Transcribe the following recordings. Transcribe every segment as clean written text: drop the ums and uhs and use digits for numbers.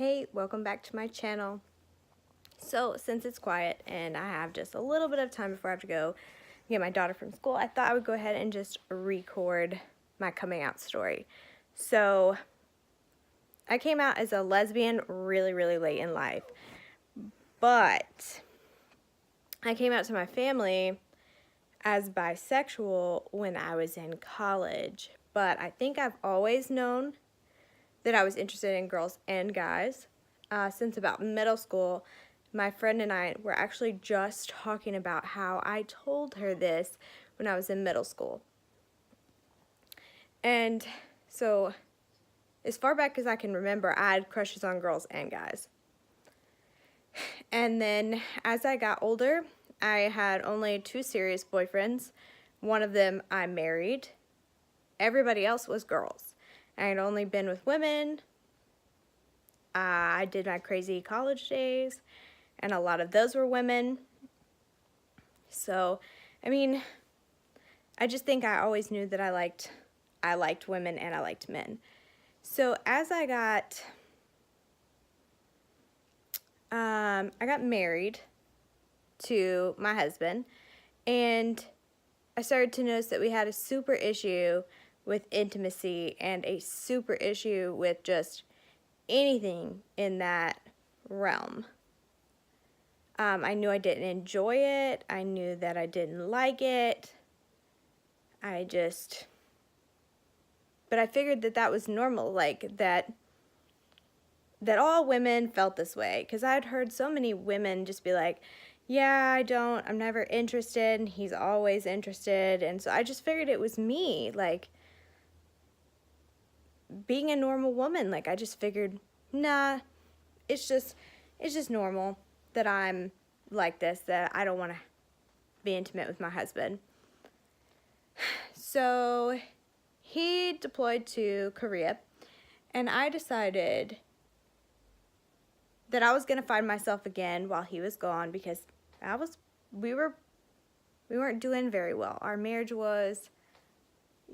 Hey, welcome back to my channel. So since it's quiet and I have just a little bit of time before I have to go get my daughter from school, I thought I would go ahead and just record my coming out story. So I came out as a lesbian really late in life, but I came out to my family as bisexual when I was in college. But I think I've always known that I was interested in girls and guys. Since about middle school, my friend and I were actually just talking about how I told her this when I was in middle school. And so, as far back as I can remember, I had crushes on girls and guys. And then as I got older, I had only 2 serious boyfriends. One of them I married. Everybody else was girls. I had only been with women. I did my crazy college days, and a lot of those were women. So, I mean, I just think I always knew that I liked women and I liked men. So as I got married to my husband, and I started to notice that we had a super issue with intimacy and a super issue with just anything in that realm. I knew I didn't enjoy it. I knew that I didn't like it. But I figured that that was normal, like that all women felt this way, because I'd heard so many women just be like, yeah, I'm never interested, and he's always interested. And so I just figured it was me, like, being a normal woman. Like, I just figured, nah, it's just normal that I'm like this, that I don't want to be intimate with my husband. So he deployed to Korea, and I decided that I was going to find myself again while he was gone, because we weren't doing very well. Our marriage was,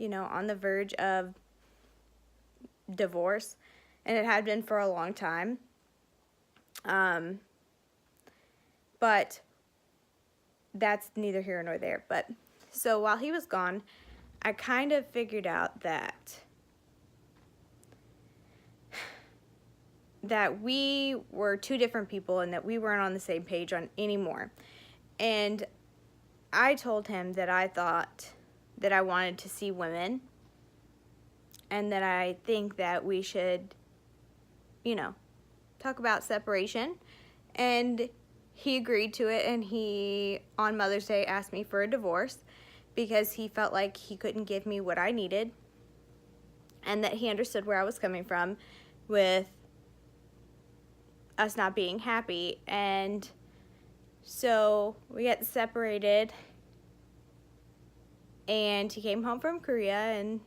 on the verge of divorce, and it had been for a long time. But that's neither here nor there. But so while he was gone, I kind of figured out that we were 2 different people and that we weren't on the same page on anymore. And I told him that I thought that I wanted to see women, and that I think that we should, talk about separation. And he agreed to it, and he, on Mother's Day, asked me for a divorce because he felt like he couldn't give me what I needed, and that he understood where I was coming from with us not being happy. And so we got separated, and he came home from Korea, and,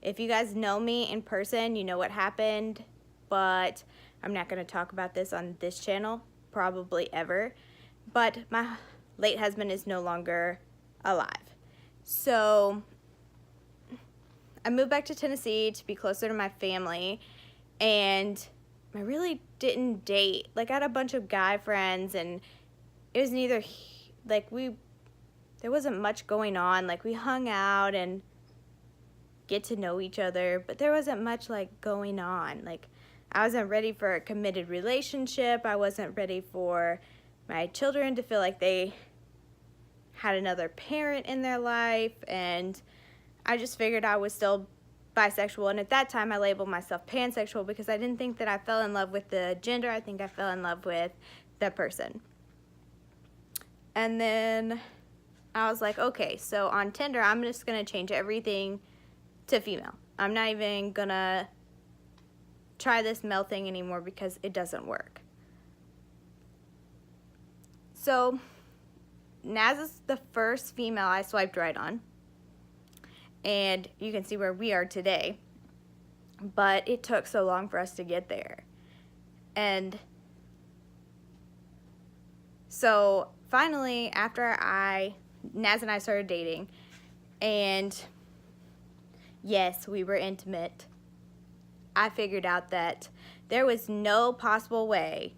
if you guys know me in person, you know what happened, but I'm not going to talk about this on this channel, probably ever. But my late husband is no longer alive. So I moved back to Tennessee to be closer to my family, and I really didn't date. Like, I had a bunch of guy friends, and it was neither, there wasn't much going on. Like, we hung out and get to know each other, but there wasn't much, going on. Like, I wasn't ready for a committed relationship. I wasn't ready for my children to feel like they had another parent in their life, and I just figured I was still bisexual. And at that time, I labeled myself pansexual because I didn't think that I fell in love with the gender. I think I fell in love with the person. And then I was like, okay, so on Tinder, I'm just going to change everything to female. I'm not even going to try this male thing anymore because it doesn't work. So Naz is the first female I swiped right on, and you can see where we are today. But it took so long for us to get there. And so finally, after Naz and I started dating, and yes, we were intimate, I figured out that there was no possible way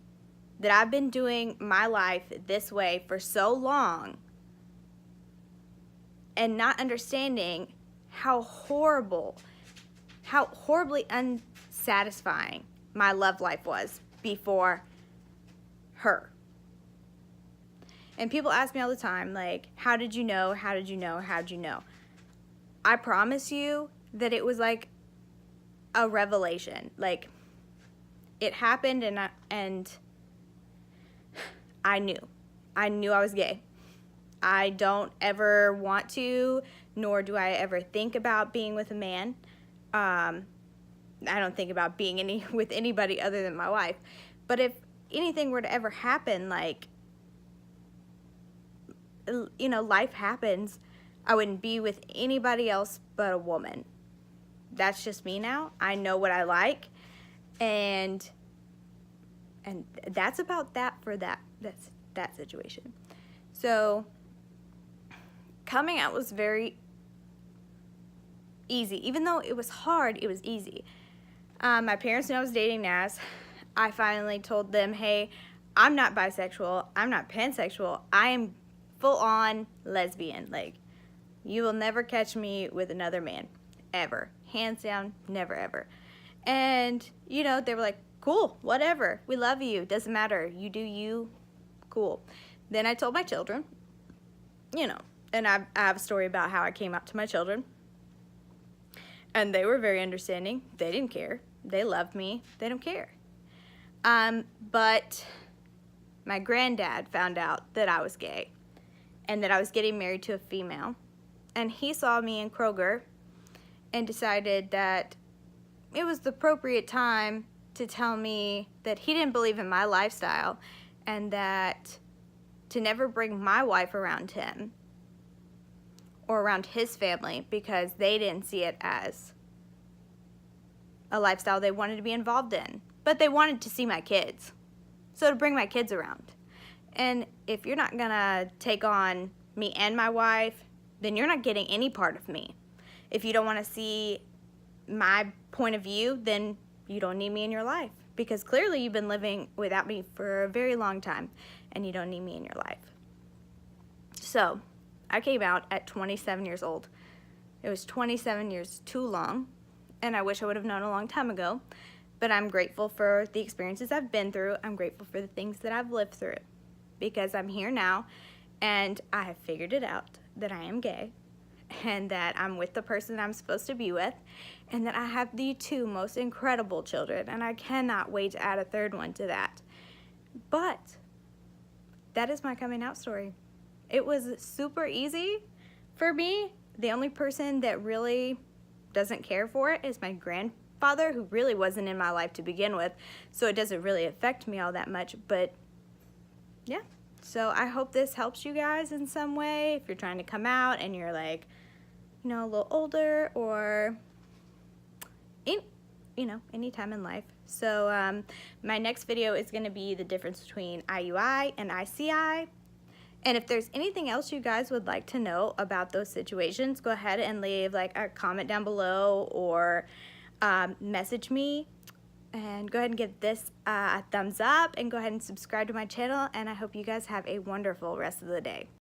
that I've been doing my life this way for so long and not understanding how horribly unsatisfying my love life was before her. And people ask me all the time, like, how did you know? How did you know? How did you know? I promise you that it was like a revelation. Like, it happened, and I knew. I knew I was gay. I don't ever want to, nor do I ever think about being with a man. I don't think about being with anybody other than my wife. But if anything were to ever happen, like, you know, life happens, I wouldn't be with anybody else but a woman. That's just me now. I know what I like, and that's about that for that situation. So coming out was very easy. Even though it was hard, it was easy. My parents knew I was dating Naz. I finally told them, hey, I'm not bisexual, I'm not pansexual, I am full-on lesbian. Like, you will never catch me with another man, ever. Hands down, never ever. And, you know, they were like, cool, whatever, we love you, doesn't matter, you do you, cool. Then I told my children, you know, and I have a story about how I came out to my children. And they were very understanding. They didn't care. They loved me. They don't care. But my granddad found out that I was gay and that I was getting married to a female. And he saw me in Kroger and decided that it was the appropriate time to tell me that he didn't believe in my lifestyle and that to never bring my wife around him or around his family because they didn't see it as a lifestyle they wanted to be involved in. But they wanted to see my kids. So to bring my kids around. And if you're not gonna take on me and my wife, then you're not getting any part of me. If you don't want to see my point of view, then you don't need me in your life. Because clearly you've been living without me for a very long time and you don't need me in your life. So I came out at 27 years old. It was 27 years too long, and I wish I would have known a long time ago. But I'm grateful for the experiences I've been through. I'm grateful for the things that I've lived through because I'm here now and I have figured it out that I am gay and that I'm with the person I'm supposed to be with and that I have the two most incredible children, and I cannot wait to add a third one to that. But that is my coming out story. It was super easy for me. The only person that really doesn't care for it is my grandfather, who really wasn't in my life to begin with, so it doesn't really affect me all that much. But yeah, so I hope this helps you guys in some way if you're trying to come out and you're like, you know, a little older or any time in life. So my next video is going to be the difference between IUI and ICI. And if there's anything else you guys would like to know about those situations, go ahead and leave like a comment down below or message me. And go ahead and give this a thumbs up and go ahead and subscribe to my channel. And I hope you guys have a wonderful rest of the day.